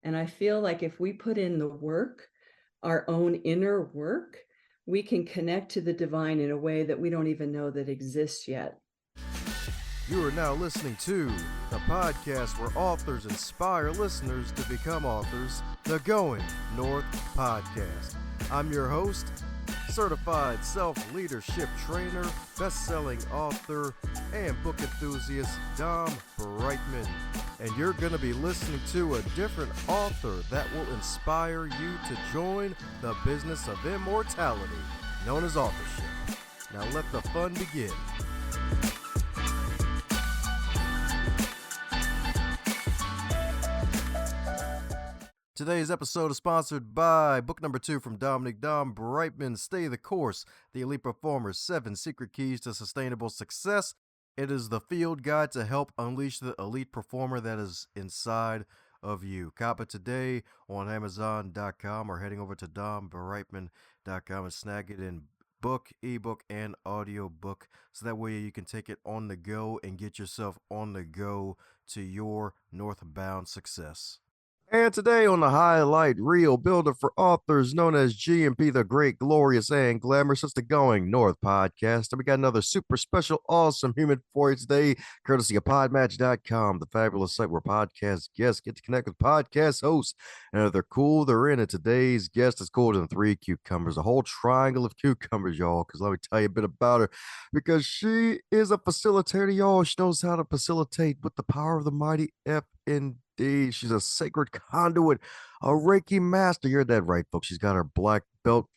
And I feel like if we put in the work, our own inner work, we can connect to the divine in a way that we don't even know that exists yet. You are now listening to the podcast where authors inspire listeners to become authors, the Going North Podcast. I'm your host, certified self-leadership trainer, best-selling author, and book enthusiast, Dom Brightman. And you're going to be listening to a different author that will inspire you to join the business of immortality, known as authorship. Now let the fun begin. Today's episode is sponsored by book number 2 from Dominic Dom Brightman, Stay the Course, The Elite Performer's 7 Secret Keys to Sustainable Success. It is the field guide to help unleash the elite performer that is inside of you. Cop it today on Amazon.com or heading over to dombrightman.com and snag it in book, ebook, and audiobook, so that way you can take it on the go and get yourself on the go to your northbound success. And today on the Highlight Reel, builder for authors known as GMP, the Great, Glorious, and Glamorous, it's the Going North Podcast. And we got another super special, awesome human for you today, courtesy of Podmatch.com, the fabulous site where podcast guests get to connect with podcast hosts. And if they're cool, they're in it. Today's guest is cooler than 3 cucumbers, a whole triangle of cucumbers, y'all, because let me tell you a bit about her, because she is a facilitator, y'all. She knows how to facilitate with the power of the mighty FND. She's a sacred conduit, a Reiki Master. You heard that right, folks. She's got her black belt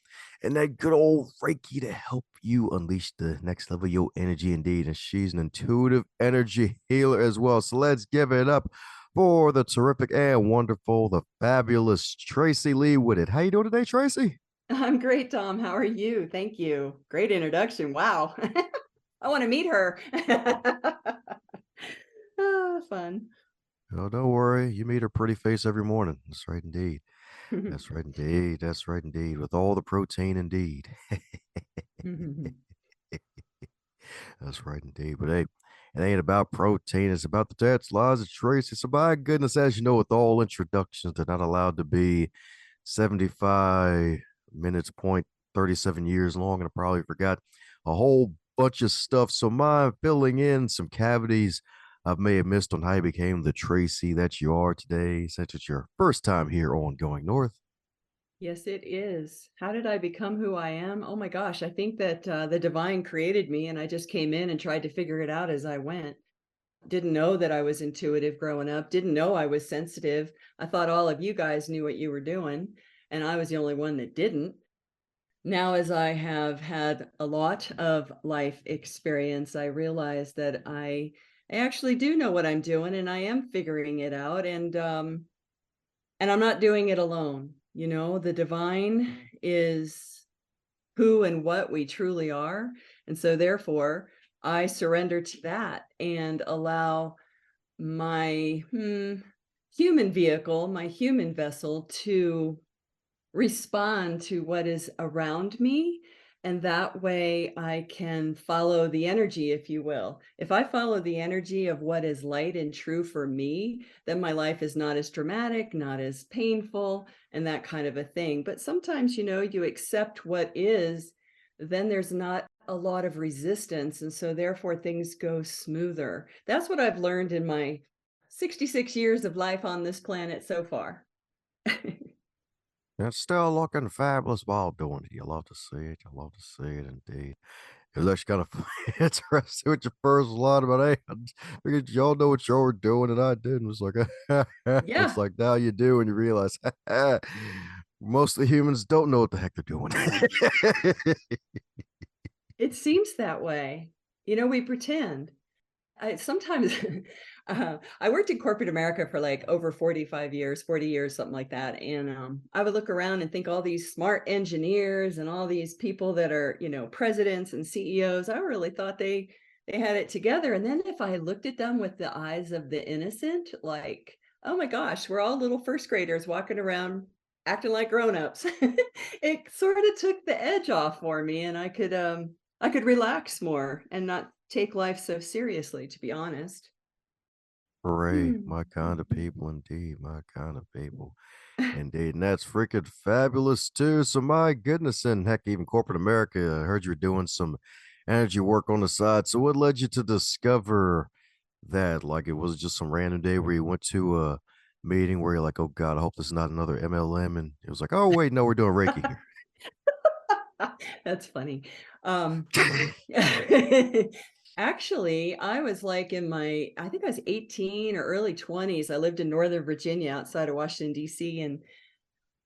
and that good old Reiki to help you unleash the next level of your energy, indeed. And she's an intuitive energy healer as well. So let's give it up for the terrific and wonderful, the fabulous Tracey Lee Whittet. How you doing today, Tracey? I'm great, Tom. How are you? Thank you. Great introduction. Wow. I want to meet her. Fun. Oh, don't worry. You meet her pretty face every morning. That's right, indeed. That's right, indeed. That's right, indeed. With all the protein, indeed. That's right, indeed. But hey, it ain't about protein. It's about the tats, lies, and Tracy. So, by goodness, as you know, with all introductions, they're not allowed to be 75 minutes, 37 years long. And I probably forgot a whole bunch of stuff. So, mine filling in some cavities I may have missed on how you became the Tracey that you are today, since it's your first time here on Going North. Yes, it is. How did I become who I am? Oh my gosh, I think that the divine created me and I just came in and tried to figure it out as I went. Didn't know that I was intuitive growing up, didn't know I was sensitive. I thought all of you guys knew what you were doing, and I was the only one that didn't. Now, as I have had a lot of life experience, I realize that I actually do know what I'm doing and I am figuring it out. And I'm not doing it alone. You know, the divine is who and what we truly are. And so therefore, I surrender to that and allow my human vehicle, my human vessel to respond to what is around me. And that way I can follow the energy, if you will. If I follow the energy of what is light and true for me, then my life is not as dramatic, not as painful, and that kind of a thing. But sometimes, you know, you accept what is, then there's not a lot of resistance. And so therefore things go smoother. That's what I've learned in my 66 years of life on this planet so far. It's still looking fabulous while doing it. You love to see it. You love to see it, indeed. It looks kind of interesting with your first line, but hey, because y'all know what y'all were doing and I didn't. It's like, it's Yeah. like now you do and you realize most of the humans don't know what the heck they're doing. It seems that way. You know, we pretend. I sometimes I worked in corporate America for like over 45 years, 40 years, something like that. And I would look around and think all these smart engineers and all these people that are, you know, presidents and CEOs, I really thought they had it together. And then if I looked at them with the eyes of the innocent, like, oh my gosh, we're all little first graders walking around acting like grown-ups. It sort of took the edge off for me and I could relax more and not take life so seriously, to be honest. Hooray, my kind of Mm. people indeed, my kind of people indeed. And that's freaking fabulous too. So my goodness, and heck, even corporate America, I heard you were doing some energy work on the side. So what led you to discover that? Like it was just some random day where you went to a meeting where you're like, oh God, I hope this is not another MLM. And it was like, oh wait, no, we're doing Reiki here. That's funny. Um, Actually, I was like I think I was 18 or early 20s. I lived in Northern Virginia outside of Washington, D.C. And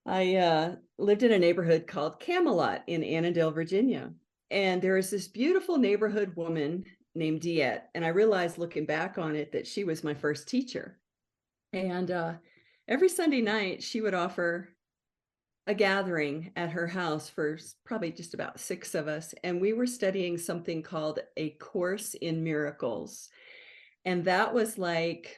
I lived in a neighborhood called Camelot in Annandale, Virginia. And there was this beautiful neighborhood woman named Diette. And I realized looking back on it that she was my first teacher. And every Sunday night, she would offer a gathering at her house for probably just about 6 of us, and we were studying something called A Course in Miracles. And that was like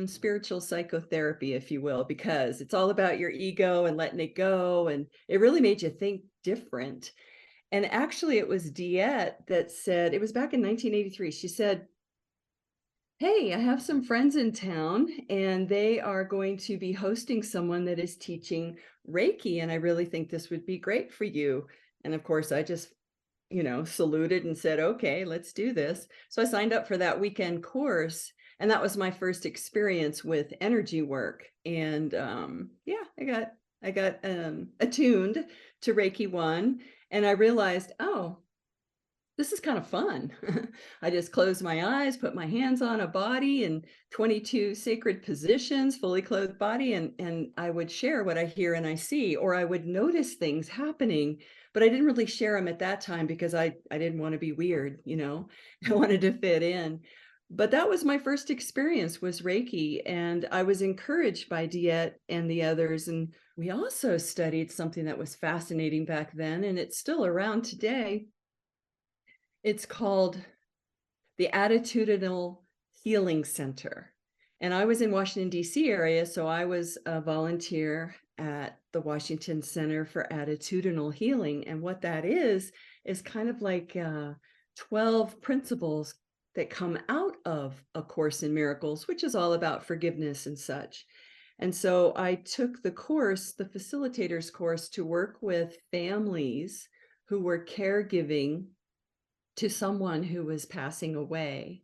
spiritual psychotherapy, if you will, because it's all about your ego and letting it go. And it really made you think different. And actually, it was Diette that said, it was back in 1983. She said, hey, I have some friends in town and they are going to be hosting someone that is teaching Reiki. And I really think this would be great for you. And of course, I just, saluted and said, okay, let's do this. So I signed up for that weekend course. And that was my first experience with energy work. And yeah, I got attuned to Reiki 1. And I realized, oh, this is kind of fun. I just closed my eyes, put my hands on a body in 22 sacred positions, fully clothed body, and I would share what I hear and I see, or I would notice things happening, but I didn't really share them at that time because I didn't want to be weird, I wanted to fit in. But that was my first experience was Reiki, and I was encouraged by Diette and the others. And we also studied something that was fascinating back then, and it's still around today. It's called the Attitudinal Healing Center. And I was in Washington, D.C. area, so I was a volunteer at the Washington Center for Attitudinal Healing. And what that is kind of like 12 principles that come out of A Course in Miracles, which is all about forgiveness and such. And so I took the course, the facilitator's course, to work with families who were caregiving to someone who was passing away.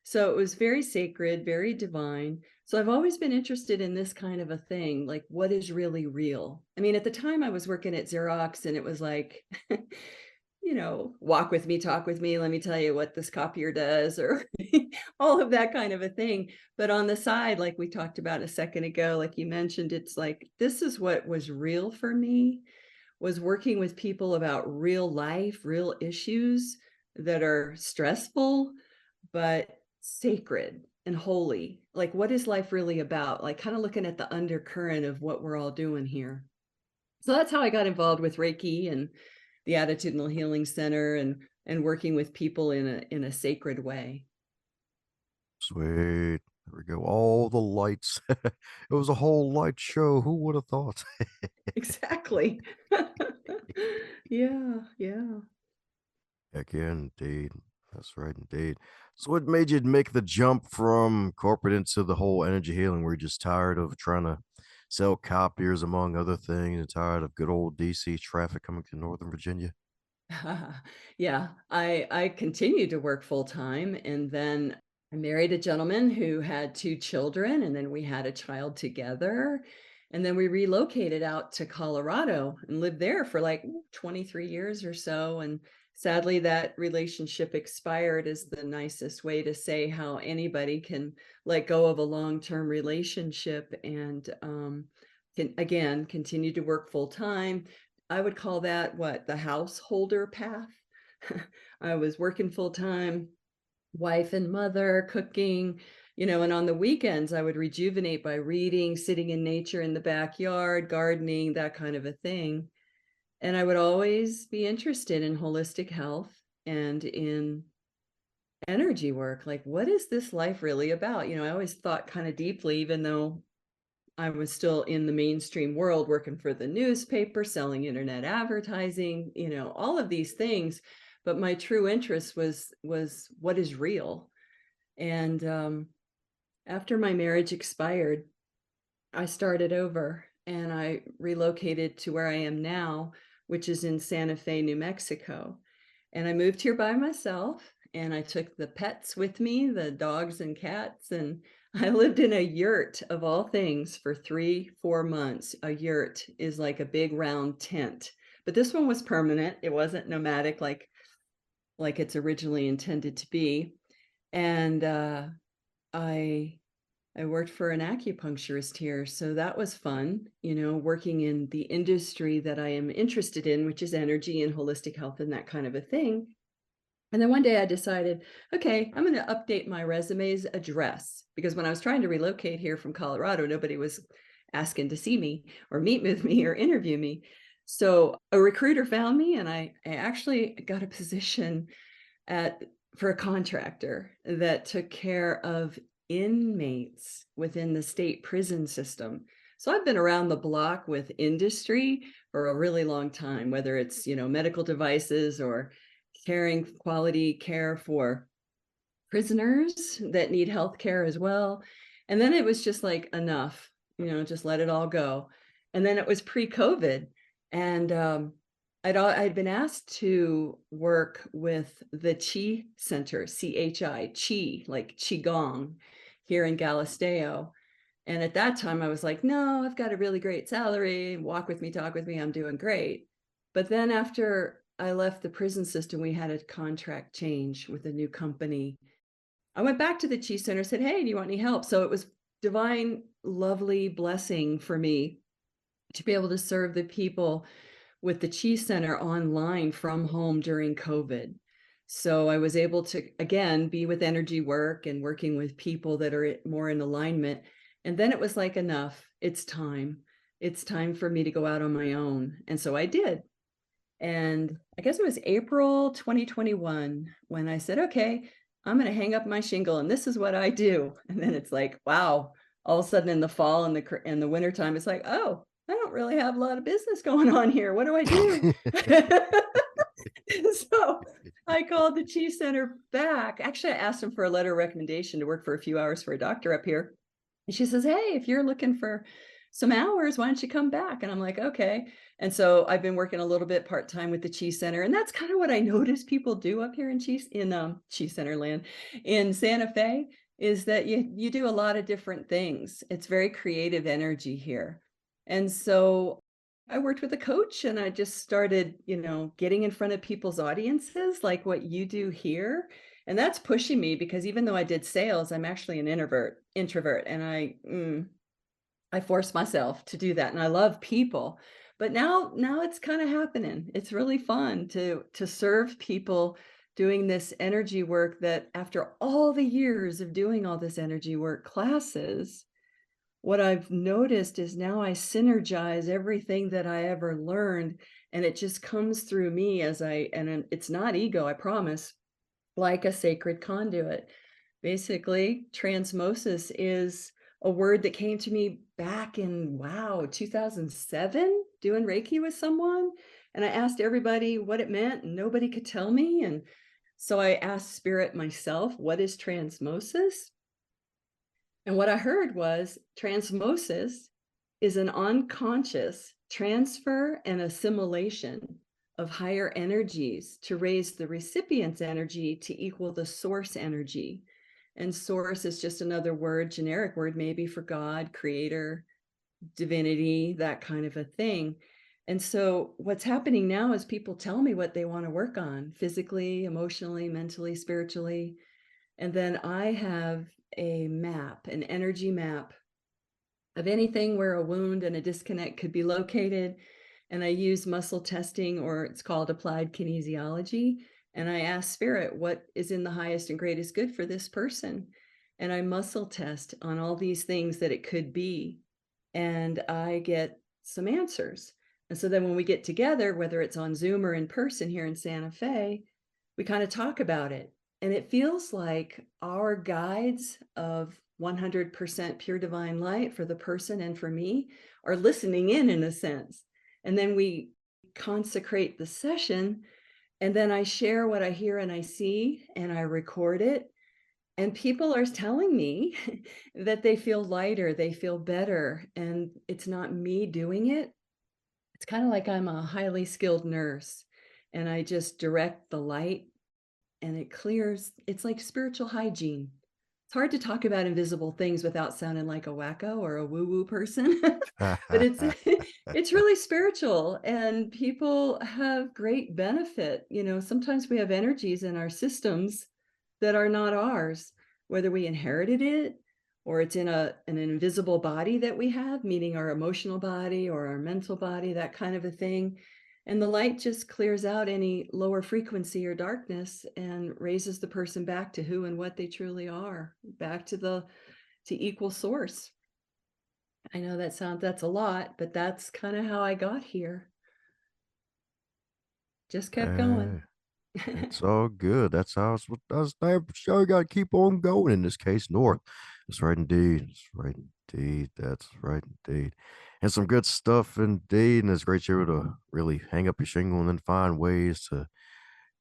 So it was very sacred, very divine. So I've always been interested in this kind of a thing, like what is really real? I mean, at the time I was working at Xerox and it was like, walk with me, talk with me, let me tell you what this copier does, or all of that kind of a thing. But on the side, like we talked about a second ago, like you mentioned, it's like, this is what was real for me, was working with people about real life, real issues that are stressful, but sacred and holy. Like, what is life really about? Like, kind of looking at the undercurrent of what we're all doing here. So that's how I got involved with Reiki and the Attitudinal Healing Center and working with people in a sacred way. Sweet. There we go. All the lights. It was a whole light show. Who would have thought? Exactly. Yeah, yeah. Heck yeah, indeed. That's right, indeed. So, what made you make the jump from corporate into the whole energy healing? Were you just tired of trying to sell copiers, among other things, and tired of good old DC traffic coming to Northern Virginia? Yeah, I continued to work full time, and then I married a gentleman who had 2 children, and then we had a child together, and then we relocated out to Colorado and lived there for like 23 years or so. And sadly, that relationship expired, is the nicest way to say how anybody can let go of a long-term relationship, and can again continue to work full time. I would call that what, the householder path. I was working full time, wife and mother, cooking, and on the weekends I would rejuvenate by reading, sitting in nature in the backyard, gardening, that kind of a thing. And I would always be interested in holistic health and in energy work. Like, what is this life really about? I always thought kind of deeply, even though I was still in the mainstream world, working for the newspaper, selling internet advertising, all of these things. But my true interest was what is real. And After my marriage expired, I started over and I relocated to where I am now, which is in Santa Fe, New Mexico. And I moved here by myself and I took the pets with me, the dogs and cats, and I lived in a yurt of all things for 3, 4 months. A yurt is like a big round tent, but this one was permanent. It wasn't nomadic like it's originally intended to be. And I I worked for an acupuncturist here, so that was fun, working in the industry that I am interested in, which is energy and holistic health and that kind of a thing. And then one day I decided, okay, I'm going to update my resume's address because when I was trying to relocate here from Colorado, nobody was asking to see me or meet with me or interview me. So a recruiter found me and I actually got a position at for a contractor that took care of inmates within the state prison system. So I've been around the block with industry for a really long time, whether it's, medical devices or caring quality care for prisoners that need health care as well. And then it was just like enough, just let it all go. And then it was pre-COVID. And I'd been asked to work with the Chi Center, Chi, like Qigong here in Galisteo. And at that time I was like, no, I've got a really great salary. Walk with me, talk with me. I'm doing great. But then after I left the prison system, we had a contract change with a new company. I went back to the Chi Center, said, hey, do you want any help? So it was divine, lovely blessing for me to be able to serve the people with the Chi Center online from home during COVID. So I was able to, again, be with energy work and working with people that are more in alignment. And then it was like, enough, it's time. It's time for me to go out on my own. And so I did. And I guess it was April 2021 when I said, okay, I'm going to hang up my shingle and this is what I do. And then it's like, wow, all of a sudden in the fall and the wintertime, it's like, oh, I don't really have a lot of business going on here. What do I do? So I called the Chi Center back. Actually, I asked them for a letter of recommendation to work for a few hours for a doctor up here. And she says, hey, if you're looking for some hours, why don't you come back? And I'm like, okay. And so I've been working a little bit part-time with the Chi Center. And that's kind of what I notice people do up here in Chi Center land in Santa Fe, is that you do a lot of different things. It's very creative energy here. And so I worked with a coach and I just started, getting in front of people's audiences like what you do here. And that's pushing me because even though I did sales, I'm actually an introvert, and I force myself to do that. And I love people, but now it's kind of happening. It's really fun to serve people doing this energy work that after all the years of doing all this energy work classes, what I've noticed is now I synergize everything that I ever learned, and it just comes through me and it's not ego, I promise, like a sacred conduit. Basically, transmosis is a word that came to me back in, wow, 2007, doing Reiki with someone. And I asked everybody what it meant, and nobody could tell me. And so I asked Spirit myself, what is transmosis? And what I heard was transmosis is an unconscious transfer and assimilation of higher energies to raise the recipient's energy to equal the source energy. And source is just another word, generic word maybe for God, creator, divinity, that kind of a thing. And so what's happening now is people tell me what they want to work on physically, emotionally, mentally, spiritually. And then I have a map, an energy map of anything where a wound and a disconnect could be located. And I use muscle testing, or it's called applied kinesiology. And I ask Spirit, what is in the highest and greatest good for this person? And I muscle test on all these things that it could be. And I get some answers. And so then when we get together, whether it's on Zoom or in person here in Santa Fe, we kind of talk about it. And it feels like our guides of 100% pure divine light for the person and for me are listening in a sense. And then we consecrate the session, and then I share what I hear and I see, and I record it. And people are telling me that they feel lighter, they feel better, and it's not me doing it. It's kind of like I'm a highly skilled nurse and I just direct the light and it clears. It's like spiritual hygiene. It's hard to talk about invisible things without sounding like a wacko or a woo-woo person, but it's it's really spiritual and people have great benefit. Sometimes we have energies in our systems that are not ours, whether we inherited it or it's in an invisible body that we have, meaning our emotional body or our mental body, that kind of a thing. And the light just clears out any lower frequency or darkness and raises the person back to who and what they truly are, back to equal source. I know that's a lot, but that's kind of how I got here. Just kept going. Hey, it's all good. That's how it's that's damn sure you gotta keep on going in this case, north. That's right indeed. That's right indeed. That's right indeed. And some good stuff indeed. And it's great you're able to really hang up your shingle and then find ways to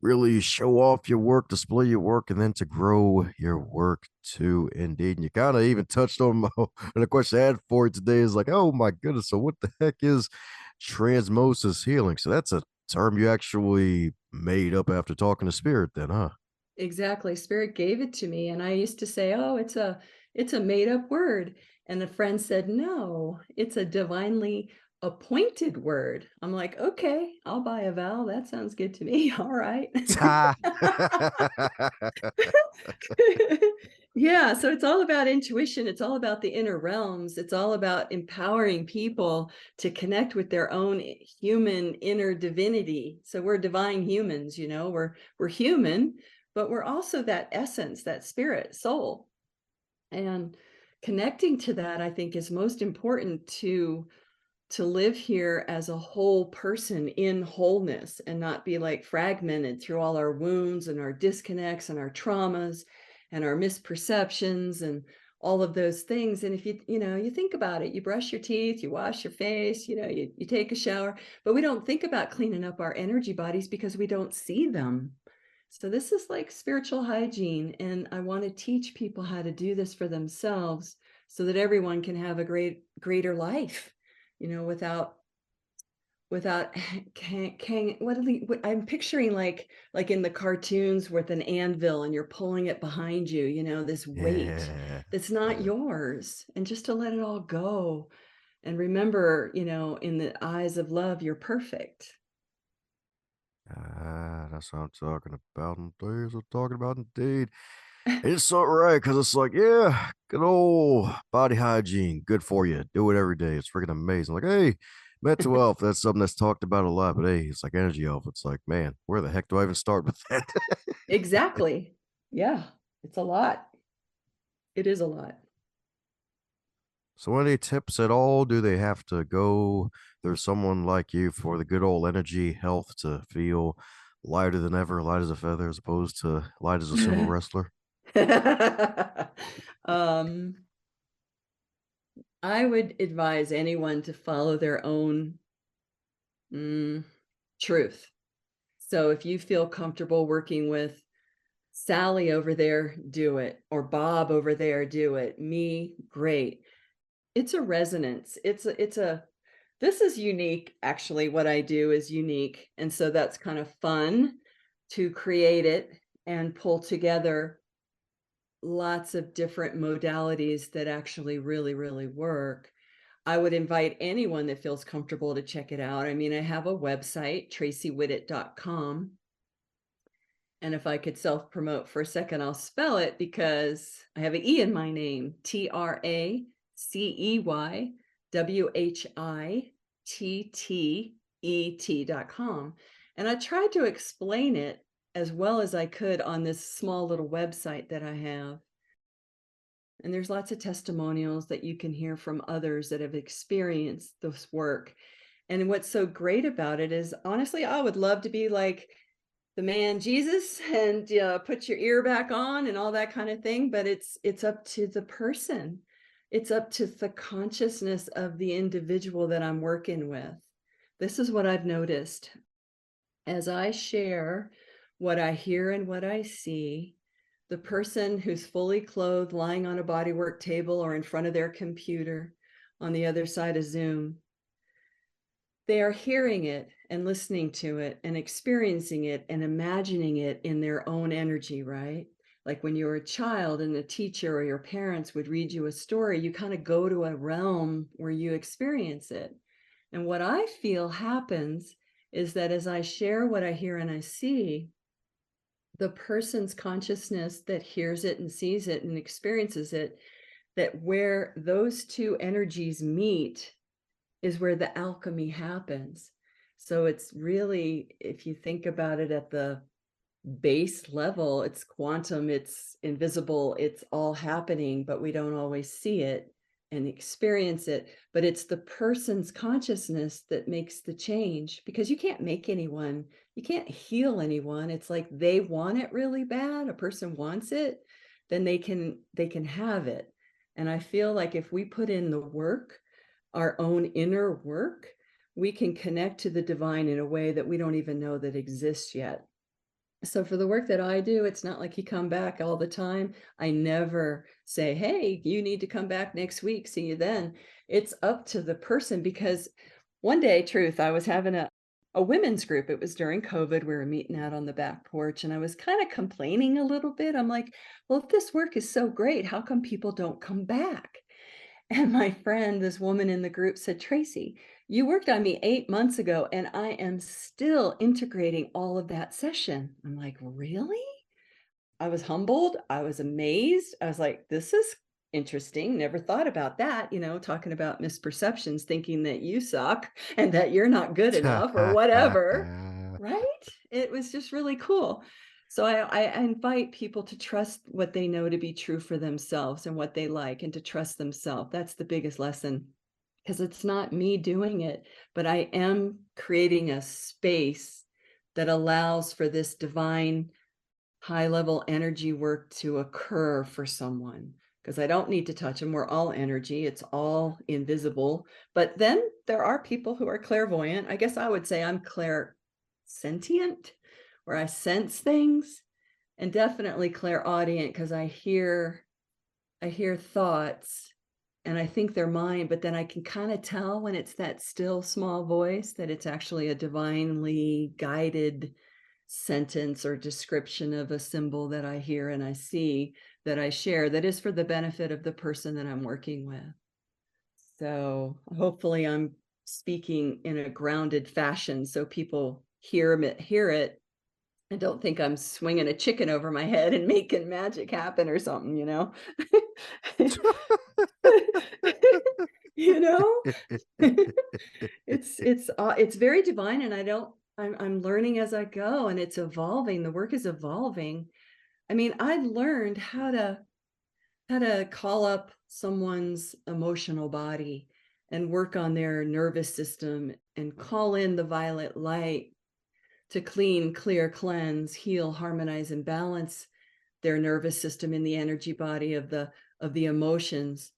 really show off your work, display your work, and then to grow your work too, indeed. And you kind of even touched on the question I had for you today is like, oh my goodness, so what the heck is transmosis healing? So that's a term you actually made up after talking to spirit, then, huh? Exactly. Spirit gave it to me. And I used to say, oh, it's a made up word. And a friend said, no, it's a divinely appointed word. I'm like, okay, I'll buy a vowel. That sounds good to me. All right. Ta. Yeah, so it's all about intuition. It's all about the inner realms. It's all about empowering people to connect with their own human inner divinity. So we're divine humans, we're human, but we're also that essence, that spirit, soul. And connecting to that, I think, is most important to live here as a whole person in wholeness and not be like fragmented through all our wounds and our disconnects and our traumas and our misperceptions and all of those things. And if you think about it, you brush your teeth, you wash your face, you take a shower, but we don't think about cleaning up our energy bodies because we don't see them. So this is like spiritual hygiene, and I want to teach people how to do this for themselves so that everyone can have a greater life, without I'm picturing like in the cartoons with an anvil and you're pulling it behind you, this weight Yeah. that's not Yeah. yours, and just to let it all go and remember, in the eyes of love, you're perfect. Ah, that's what I'm talking about indeed. That's what I'm talking about indeed. It's so right because it's like, yeah, good old body hygiene, good for you. Do it every day. It's freaking amazing. Like, hey, mental health, that's something that's talked about a lot, but hey, it's like energy health. It's like, man, where the heck do I even start with that? Exactly. Yeah, it's a lot. It is a lot. So, any tips at all? Do they have to go? There's someone like you for the good old energy health to feel lighter than ever, light as a feather, as opposed to light as a sumo wrestler. um, I would advise anyone to follow their own mm, truth. So if you feel comfortable working with Sally over there, do it. Or Bob over there, do it. Me, great. It's a resonance. This is unique. Actually, what I do is unique. And so that's kind of fun to create it and pull together lots of different modalities that actually really, really work. I would invite anyone that feels comfortable to check it out. I mean, I have a website, TraceyWhittet.com. And if I could self promote for a second, I'll spell it because I have an E in my name, TraceyWhittet.com. And I tried to explain it as well as I could on this small little website that I have. And there's lots of testimonials that you can hear from others that have experienced this work. And what's so great about it is, honestly, I would love to be like the man Jesus and put your ear back on and all that kind of thing. But it's up to the person. It's up to the consciousness of the individual that I'm working with. This is what I've noticed as I share what I hear and what I see. the person who's fully clothed, lying on a bodywork table or in front of their computer on the other side of Zoom, they are hearing it and listening to it and experiencing it and imagining it in their own energy, right? Like when you were a child and the teacher or your parents would read you a story, you kind of go to a realm where you experience it. And what I feel happens is that as I share what I hear and I see, the person's consciousness that hears it and sees it and experiences it, that where those two energies meet is where the alchemy happens. So it's really, if you think about it at the base level, it's quantum, it's invisible, it's all happening, but we don't always see it and experience it. But it's the person's consciousness that makes the change, because you can't make anyone, you can't heal anyone. It's like they want it really bad. A person wants it, then they can have it. And I feel like if we put in the work, our own inner work, we can connect to the divine in a way that we don't even know that exists yet. So for the work that I do, it's not like you come back all the time. I never say, hey, you need to come back next week. See you then. It's up to the person, because one day, truth, I was having a women's group. It was during COVID. We were meeting out on the back porch and I was kind of complaining a little bit. I'm like, well, if this work is so great, how come people don't come back? And my friend, this woman in the group, said, Tracey, you worked on me 8 months ago, and I am still integrating all of that session. I'm like, really? I was humbled. I was amazed. I was like, this is interesting. Never thought about that, talking about misperceptions, thinking that you suck and that you're not good enough or whatever. Right? It was just really cool. So I invite people to trust what they know to be true for themselves and what they like, and to trust themselves. That's the biggest lesson, because it's not me doing it, but I am creating a space that allows for this divine high level energy work to occur for someone, because I don't need to touch them. We're all energy. It's all invisible. But then there are people who are clairvoyant. I guess I would say I'm clairsentient, where I sense things, and definitely clairaudient, because I hear thoughts and I think they're mine, but then I can kind of tell when it's that still small voice that it's actually a divinely guided sentence or description of a symbol that I hear and I see, that I share, that is for the benefit of the person that I'm working with. So hopefully I'm speaking in a grounded fashion so people hear it and don't think I'm swinging a chicken over my head and making magic happen or something, you know. It's very divine, and I'm learning as I go, and it's evolving. The work is evolving. I mean, I've learned how to call up someone's emotional body and work on their nervous system and call in the violet light to clean, clear, cleanse, heal, harmonize, and balance their nervous system in the energy body of the emotions.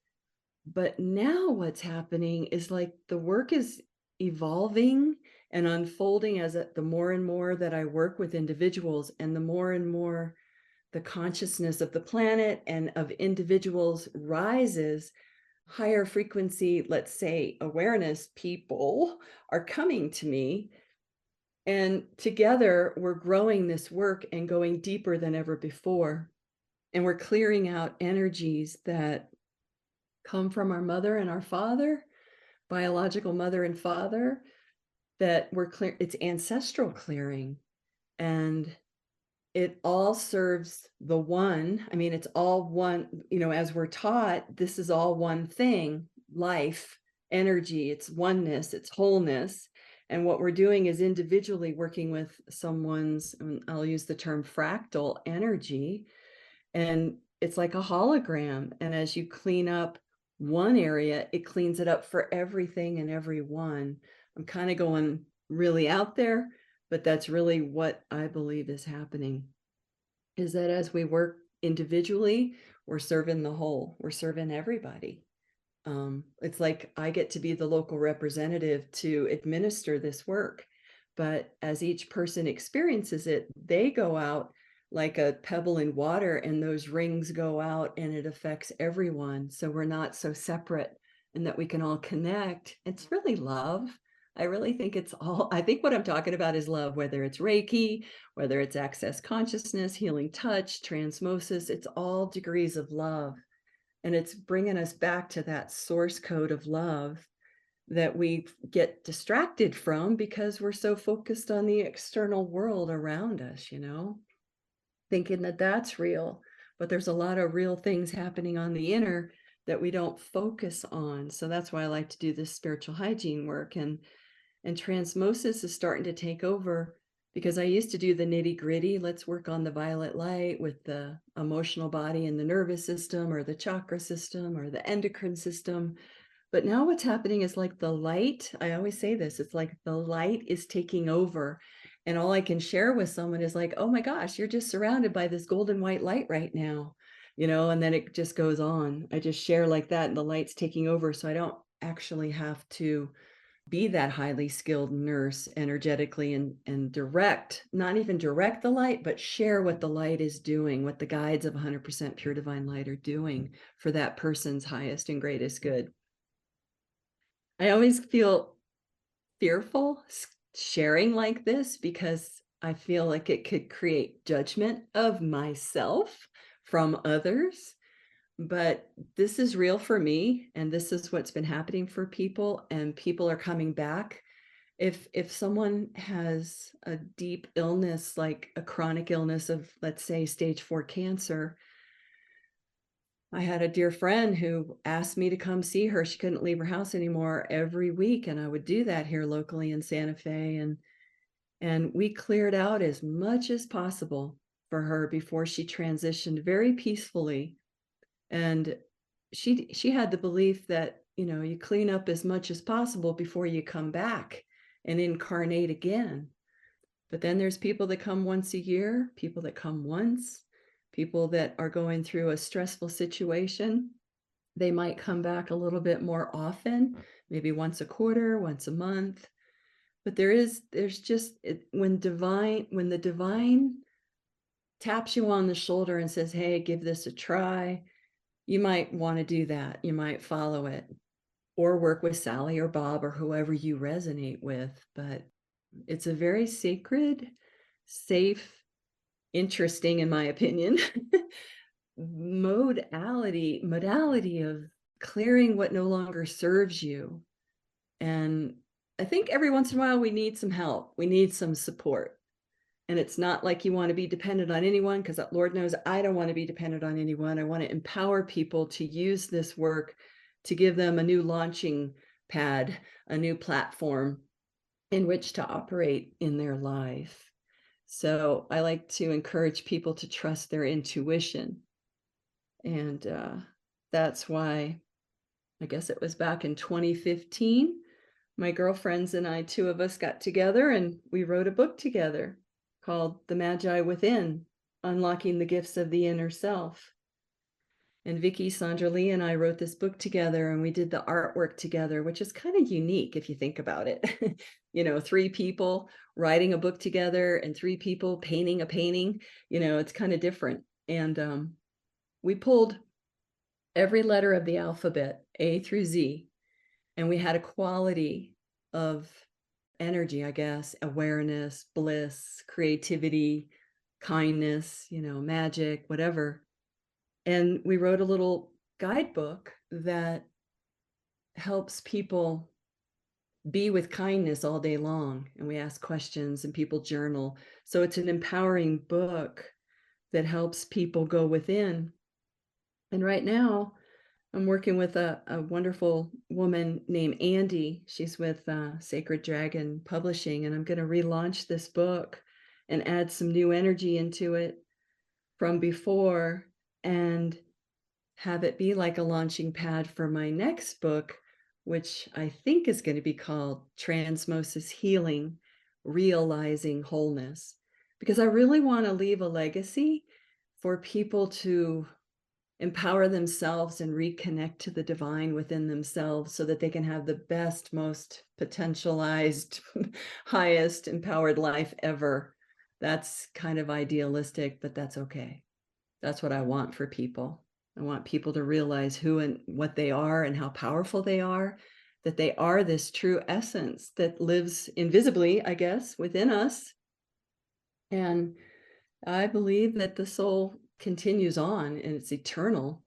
But now what's happening is, like, the work is evolving and unfolding the more and more that I work with individuals, and the more and more the consciousness of the planet and of individuals rises. Higher frequency, let's say awareness people, are coming to me, and together we're growing this work and going deeper than ever before. And we're clearing out energies that come from our mother and our father, biological mother and father, that we're clear. It's ancestral clearing, and it all serves the one. I mean, it's all one, as we're taught, this is all one thing: life, energy, it's oneness, it's wholeness. And what we're doing is individually working with someone's, I'll use the term fractal energy, and it's like a hologram. And as you clean up one area, it cleans it up for everything and everyone. I'm kind of going really out there, but that's really what I believe is happening, is that as we work individually, we're serving the whole, we're serving everybody. It's like I get to be the local representative to administer this work, but as each person experiences it, they go out like a pebble in water, and those rings go out and it affects everyone. So we're not so separate, and that we can all connect. It's really love. I really think I think what I'm talking about is love, whether it's Reiki, whether it's access consciousness, healing touch, transmosis, it's all degrees of love. And it's bringing us back to that source code of love that we get distracted from because we're so focused on the external world around us, thinking that that's real. But there's a lot of real things happening on the inner that we don't focus on. So that's why I like to do this spiritual hygiene work. And transmosis is starting to take over, because I used to do the nitty gritty. Let's work on the violet light with the emotional body and the nervous system, or the chakra system, or the endocrine system. But now what's happening is like the light, I always say this, it's like the light is taking over. And all I can share with someone is like, oh my gosh, you're just surrounded by this golden white light right now, and then it just goes on. I just share like that, and the light's taking over. So I don't actually have to be that highly skilled nurse energetically and direct, not even direct the light, but share what the light is doing, what the guides of 100% pure divine light are doing for that person's highest and greatest good. I always feel fearful sharing like this, because I feel like it could create judgment of myself from others. But this is real for me, and this is what's been happening for people, and people are coming back. If someone has a deep illness, like a chronic illness of, let's say, stage 4 cancer, I had a dear friend who asked me to come see her. She couldn't leave her house anymore, every week, and I would do that here locally in Santa Fe, and we cleared out as much as possible for her before she transitioned very peacefully. And she had the belief that, you clean up as much as possible before you come back and incarnate again. But then there's people that come once a year, people that come once, people that are going through a stressful situation. They might come back a little bit more often, maybe once a quarter, once a month. But there's just when the divine taps you on the shoulder and says, hey, give this a try, you might want to do that. You might follow it, or work with Sally or Bob or whoever you resonate with. But it's a very sacred, safe, interesting, in my opinion, modality of clearing what no longer serves you. And I think every once in a while we need some help. We need some support. And it's not like you want to be dependent on anyone, because Lord knows I don't want to be dependent on anyone. I want to empower people to use this work to give them a new launching pad, a new platform in which to operate in their life. So I like to encourage people to trust their intuition. And that's why, I guess it was back in 2015, my girlfriends and I, two of us, got together and we wrote a book together called The Magi Within, Unlocking the Gifts of the Inner Self. And Vicky, Sandra Lee, and I wrote this book together, and we did the artwork together, which is kind of unique if you think about it. 3 people writing a book together and 3 people painting a painting, it's kind of different. And we pulled every letter of the alphabet, A through Z, and we had a quality of energy, I guess, awareness, bliss, creativity, kindness, magic, whatever. And we wrote a little guidebook that helps people be with kindness all day long. And we ask questions and people journal. So it's an empowering book that helps people go within. And right now, I'm working with a wonderful woman named Andy. She's with Sacred Dragon Publishing, and I'm going to relaunch this book and add some new energy into it from before, and have it be like a launching pad for my next book, which I think is going to be called Transmosis Healing, Realizing Wholeness, because I really want to leave a legacy for people to empower themselves and reconnect to the divine within themselves, so that they can have the best, most potentialized, highest empowered life ever. That's kind of idealistic, but that's okay. That's what I want for people. I want people to realize who and what they are and how powerful they are, that they are this true essence that lives invisibly, I guess, within us. And I believe that the soul continues on and it's eternal.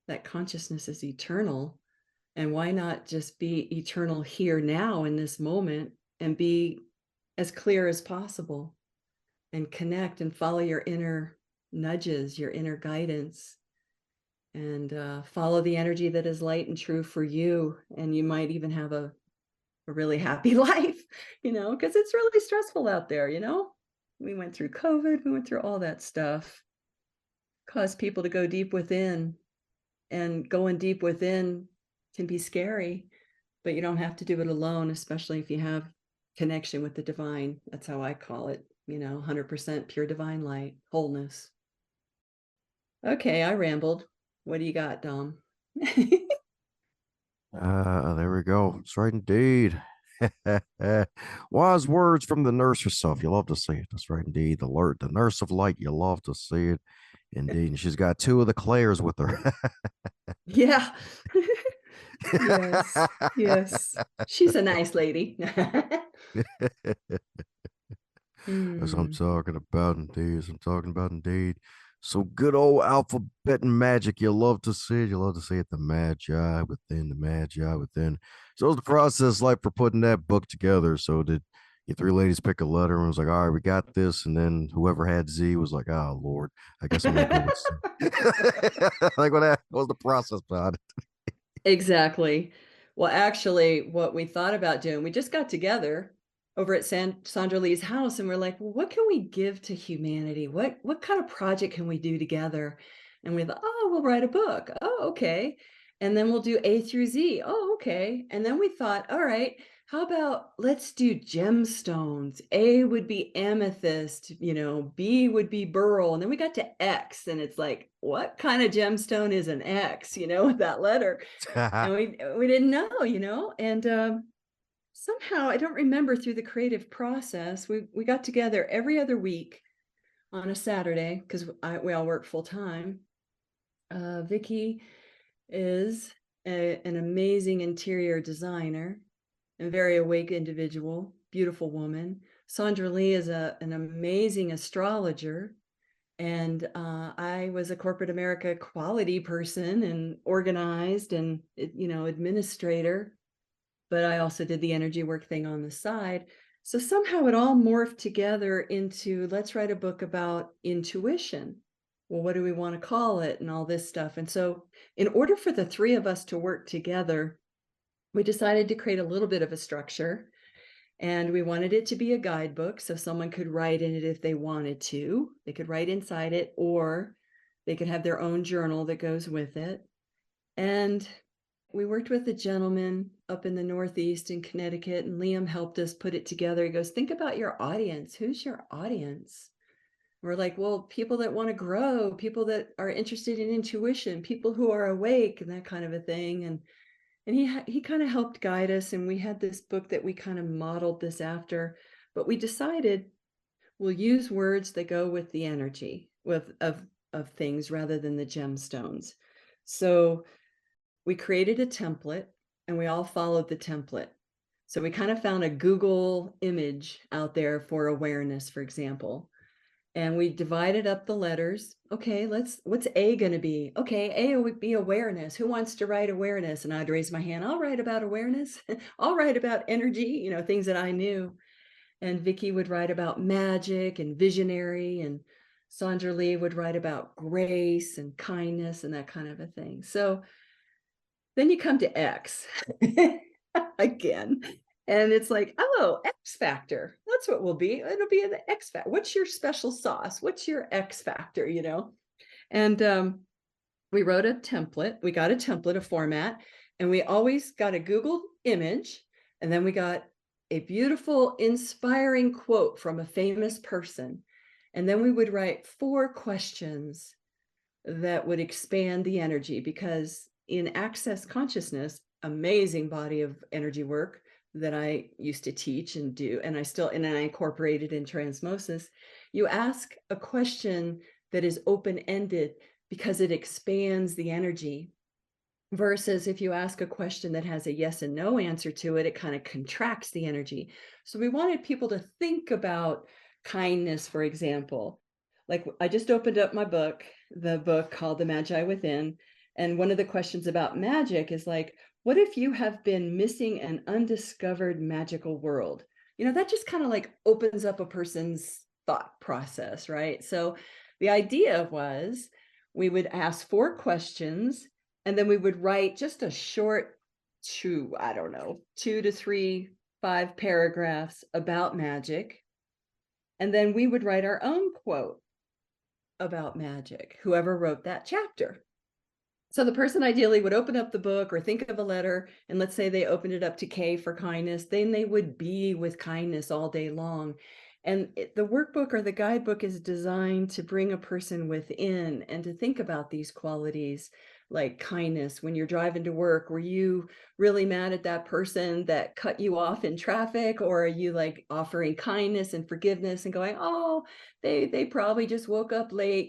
That consciousness is eternal. And why not just be eternal here now in this moment and be as clear as possible and connect and follow your inner nudges, your inner guidance, and follow the energy that is light and true for you. And you might even have a really happy life, because it's really stressful out there, We went through COVID, we went through all that stuff, caused people to go deep within, and going deep within can be scary, but you don't have to do it alone, especially if you have connection with the divine. That's how I call it, 100% pure divine light, wholeness. Okay, I rambled. What do you got, Dom? There we go. That's right, indeed. Wise words from the nurse herself. You love to see it. That's right, indeed. The nurse of light. You love to see it, indeed. And she's got two of the Claires with her. Yeah. Yes. Yes. She's a nice lady. As I'm Hmm. talking about, indeed. As I'm talking about, indeed. So good old alphabet and magic. You love to see it. You love to see it. The Magi within, the Magi within. So what was the process like for putting that book together? So did you three ladies pick a letter and was like, all right, we got this. And then whoever had Z was like, oh, Lord, I guess I'm going to go with C. Like what was the process behind it? Exactly. Well, actually, what we thought about doing, we just got together over at Sandra Lee's house, and we're like, well, what can we give to humanity? What kind of project can we do together? And we thought, oh, we'll write a book. Oh, okay. And then we'll do A through Z. Oh, okay. And then we thought, all right, how about let's do gemstones? A would be amethyst, B would be beryl. And then we got to X, and it's like, what kind of gemstone is an X, with that letter? And we didn't know, and somehow I don't remember, through the creative process, we got together every other week on a Saturday, because we all work full time. Vicky is an amazing interior designer, a very awake individual, beautiful woman. Sandra Lee is an amazing astrologer. And I was a corporate America quality person and organized and, administrator. But I also did the energy work thing on the side. So somehow it all morphed together into, let's write a book about intuition. Well, what do we want to call it? And all this stuff. And so in order for the three of us to work together, we decided to create a little bit of a structure. And we wanted it to be a guidebook, so someone could write in it if they wanted to. They could write inside it, or they could have their own journal that goes with it. And we worked with a gentleman up in the Northeast in Connecticut, and Liam helped us put it together. He goes, think about your audience. Who's your audience? We're like, well, people that want to grow, people that are interested in intuition, people who are awake, and that kind of a thing. And he kind of helped guide us, and we had this book that we kind of modeled this after. But we decided we'll use words that go with the energy of things rather than the gemstones. So we created a template, and we all followed the template. So we kind of found a Google image out there for awareness, for example. And we divided up the letters. Okay, what's A going to be? Okay, A would be awareness. Who wants to write awareness? And I'd raise my hand. I'll write about awareness. I'll write about energy, things that I knew. And Vicky would write about magic and visionary, and Sandra Lee would write about grace and kindness and that kind of a thing. So then you come to X again. And it's like, oh, X factor. That's what we'll be. It'll be the X factor. What's your special sauce? What's your X factor, And we wrote a template. We got a template, a format, and we always got a Google image. And then we got a beautiful, inspiring quote from a famous person. And then we would write 4 questions that would expand the energy, because in Access Consciousness, amazing body of energy work that I used to teach and do, and I incorporated in Transmosis, you ask a question that is open-ended because it expands the energy. Versus if you ask a question that has a yes and no answer to it, it kind of contracts the energy. So we wanted people to think about kindness, for example. Like I just opened up my book, the book called The Magi Within. And one of the questions about magic is like, what if you have been missing an undiscovered magical world? That just kind of like opens up a person's thought process, right? So the idea was we would ask 4 questions, and then we would write just a short 2 to 3, 5 paragraphs about magic. And then we would write our own quote about magic, whoever wrote that chapter. So the person ideally would open up the book or think of a letter, and let's say they opened it up to K for kindness, then they would be with kindness all day long. And the workbook or the guidebook is designed to bring a person within and to think about these qualities like kindness. When you're driving to work, were you really mad at that person that cut you off in traffic? Or are you like offering kindness and forgiveness and going, oh, they probably just woke up late.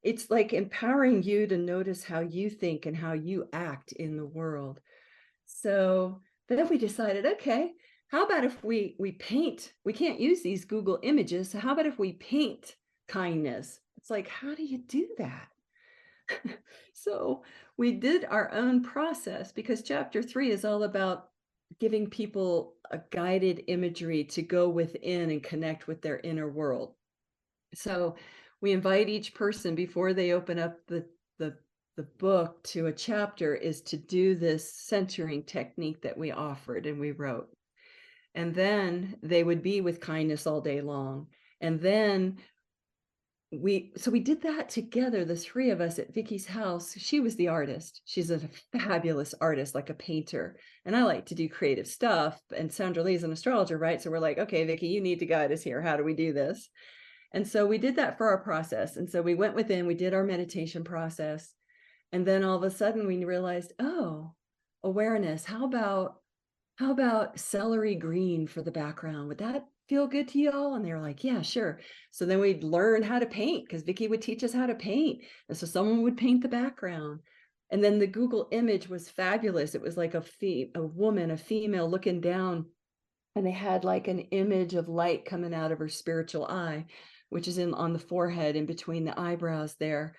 It's like empowering you to notice how you think and how you act in the world. So then we decided, okay, how about if we paint? We can't use these Google images. So how about if we paint kindness? It's like, how do you do that? So we did our own process because chapter 3 is all about giving people a guided imagery to go within and connect with their inner world. So we invite each person before they open up the book to a chapter is to do this centering technique that we offered and we wrote. And then they would be with kindness all day long. And then we did that together, the 3 of us at Vicky's house. She was the artist. She's a fabulous artist, like a painter. And I like to do creative stuff. And Sandra Lee's an astrologer, right? So we're like, okay, Vicky, you need to guide us here. How do we do this? And so we did that for our process. And so we went within, we did our meditation process. And then all of a sudden we realized, oh, awareness. How about celery green for the background? Would that feel good to you all? And they were like, yeah, sure. So then we'd learn how to paint because Vicki would teach us how to paint. And so someone would paint the background. And then the Google image was fabulous. It was like a female looking down, and they had like an image of light coming out of her spiritual eye, which is on the forehead in between the eyebrows there.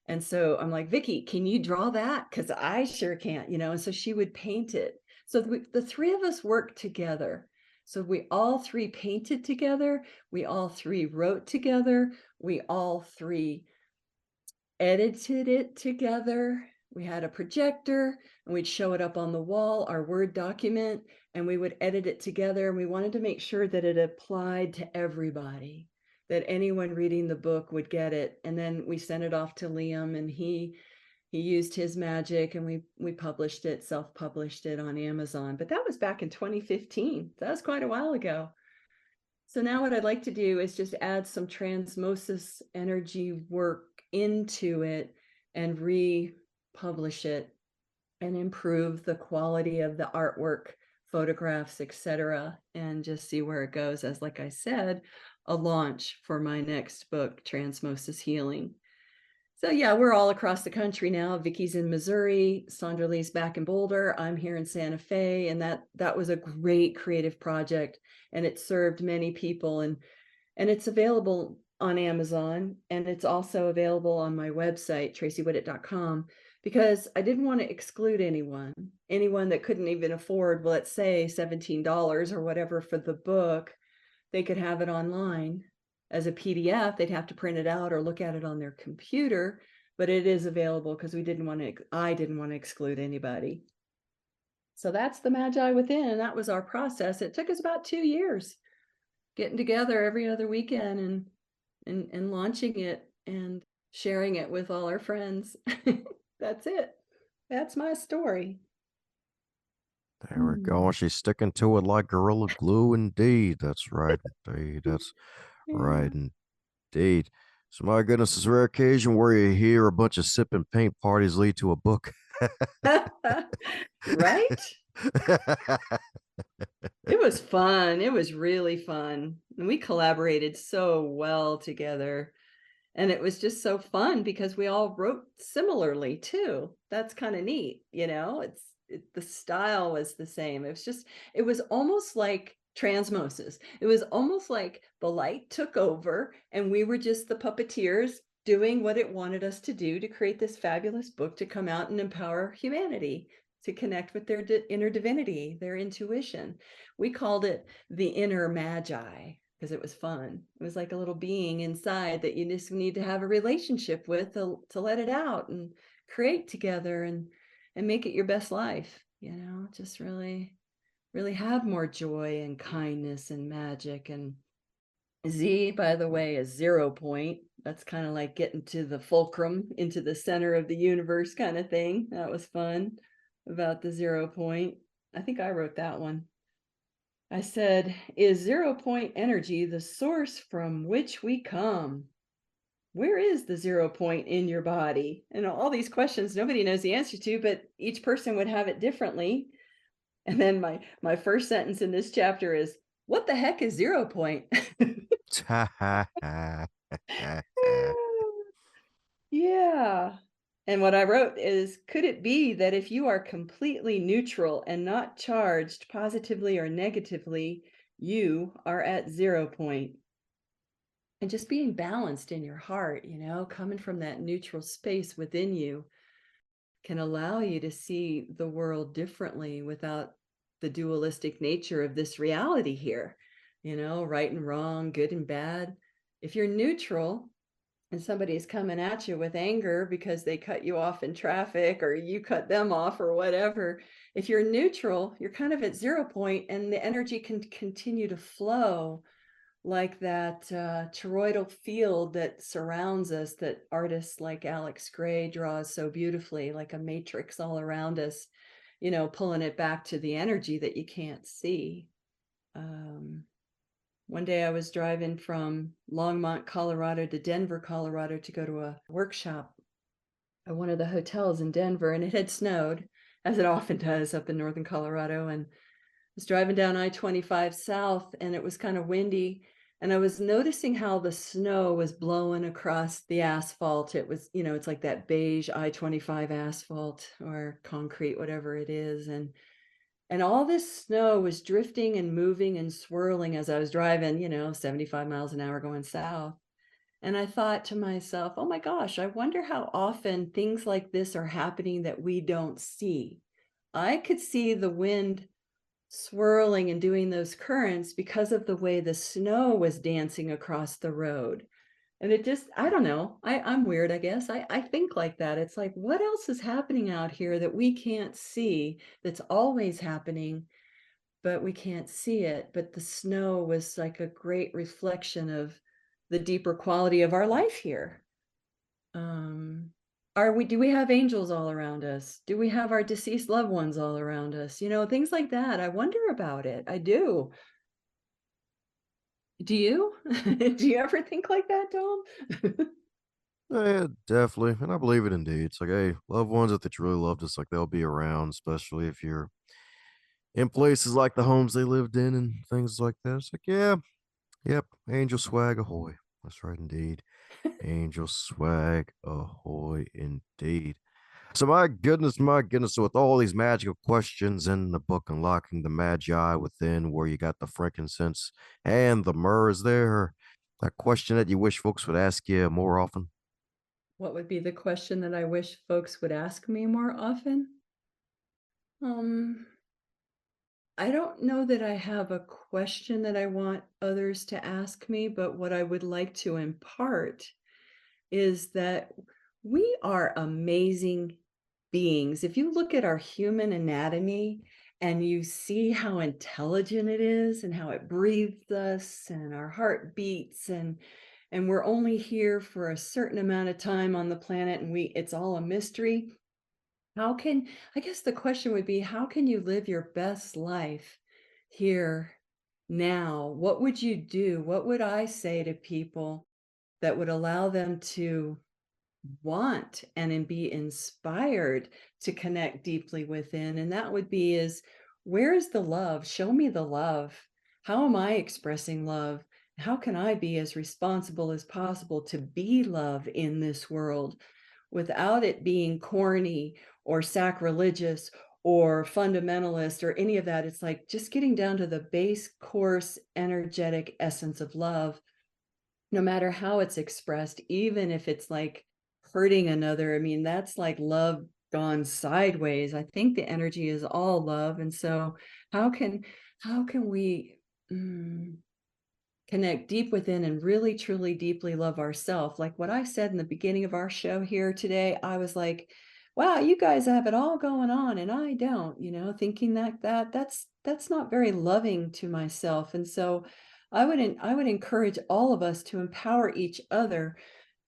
And so I'm like, Vicki, can you draw that? Because I sure can't, And so she would paint it. So the 3 of us worked together. So we all 3 painted together. We all 3 wrote together. We all 3 edited it together. We had a projector and we'd show it up on the wall, our Word document, and we would edit it together. And we wanted to make sure that it applied to everybody, that anyone reading the book would get it. And then we sent it off to Liam, and he used his magic, and we published it, self-published it on Amazon. But that was back in 2015. That was quite a while ago. So now what I'd like to do is just add some transmosis energy work into it and republish it and improve the quality of the artwork, photographs, etc., and just see where it goes as, like I said, a launch for my next book, Transmosis Healing. So yeah, we're all across the country now. Vicky's in Missouri, Sandra Lee's back in Boulder, I'm here in Santa Fe, and that was a great creative project, and it served many people, and it's available on Amazon, and it's also available on my website, traceywhittet.com, because I didn't want to exclude anyone that couldn't even afford, well, let's say $17 or whatever for the book. They could have it online as a PDF. They'd have to print it out or look at it on their computer, but it is available because I didn't want to exclude anybody. So that's the Magi Within, and that was our process. It took us about 2 years getting together every other weekend and launching it and sharing it with all our friends. That's it. That's my story. There we go. She's sticking to it like Gorilla Glue, indeed. That's right, indeed. That's right, indeed. So, my goodness, it's a rare occasion where you hear a bunch of sip and paint parties lead to a book. Right? It was fun. It was really fun. And we collaborated so well together. And it was just so fun because we all wrote similarly too. That's kind of neat, the style was the same. It was almost like transmosis. It was almost like the light took over and we were just the puppeteers doing what it wanted us to do to create this fabulous book to come out and empower humanity to connect with their inner divinity, their intuition. We called it the inner magi because it was fun. It was like a little being inside that you just need to have a relationship with to let it out and create together and make it your best life, just really, really have more joy and kindness and magic. And Z, by the way, is 0 point. That's kind of like getting to the fulcrum, into the center of the universe kind of thing. That was fun about the 0 point. I think I wrote that one. I said, is 0 point energy the source from which we come? Where is the 0 point in your body? And all these questions nobody knows the answer to, but each person would have it differently. And then my first sentence in this chapter is, what the heck is 0 point? Yeah. And what I wrote is, could it be that if you are completely neutral and not charged positively or negatively, you are at 0 point? And just being balanced in your heart, coming from that neutral space within you can allow you to see the world differently without the dualistic nature of this reality here, right and wrong, good and bad. If you're neutral, and somebody's coming at you with anger because they cut you off in traffic or you cut them off or whatever, if you're neutral, you're kind of at 0 point and the energy can continue to flow like that toroidal field that surrounds us, that artists like Alex Gray draws so beautifully, like a matrix all around us, pulling it back to the energy that you can't see. One day I was driving from Longmont, Colorado to Denver, Colorado to go to a workshop at one of the hotels in Denver, and it had snowed, as it often does up in northern Colorado. And I was driving down I-25 south, and it was kind of windy, and I was noticing how the snow was blowing across the asphalt. It was, it's like that beige I-25 asphalt or concrete, whatever it is. And all this snow was drifting and moving and swirling as I was driving, 75 miles an hour going south. And I thought to myself, oh my gosh, I wonder how often things like this are happening that we don't see. I could see the wind swirling and doing those currents because of the way the snow was dancing across the road. And it just, I don't know, I'm weird, I guess. I think like that. It's like, what else is happening out here that we can't see, that's always happening, but we can't see it? But the snow was like a great reflection of the deeper quality of our life here. Do we have angels all around us? Do we have our deceased loved ones all around us? Things like that. I wonder about it. I do. Do you? Do you ever think like that, Tom? Yeah, definitely. And I believe it indeed. It's like, hey, loved ones that you really loved, it's like they'll be around, especially if you're in places like the homes they lived in and things like that. It's like, yeah, yep, angel swag ahoy. That's right, indeed. Angel swag ahoy, indeed. So, my goodness, my goodness. So, with all these magical questions in the book, Unlocking the Magi Within, where you got the frankincense and the myrrh, is there a question that you wish folks would ask you more often? What would be the question that I wish folks would ask me more often? Um, I don't know that I have a question that I want others to ask me, but what I would like to impart is that we are amazing beings. If you look at our human anatomy and you see how intelligent it is and how it breathes us and our heart beats, and we're only here for a certain amount of time on the planet, and it's all a mystery. I guess the question would be, how can you live your best life here now? What would you do? What would I say to people that would allow them to want and be inspired to connect deeply within? And that would be, is Where is the love? Show me the love. How am I expressing love? How can I be as responsible as possible to be love in this world without it being corny or sacrilegious or fundamentalist or any of that? It's like just getting down to the base course energetic essence of love, no matter how it's expressed, even if it's like hurting another. I mean, that's like love gone sideways. I think the energy is all love. And so how can we connect deep within and really truly deeply love ourselves? Like what I said in the beginning of our show here today, I was like, wow, you guys have it all going on and I don't, thinking that's not very loving to myself. And so I would encourage all of us to empower each other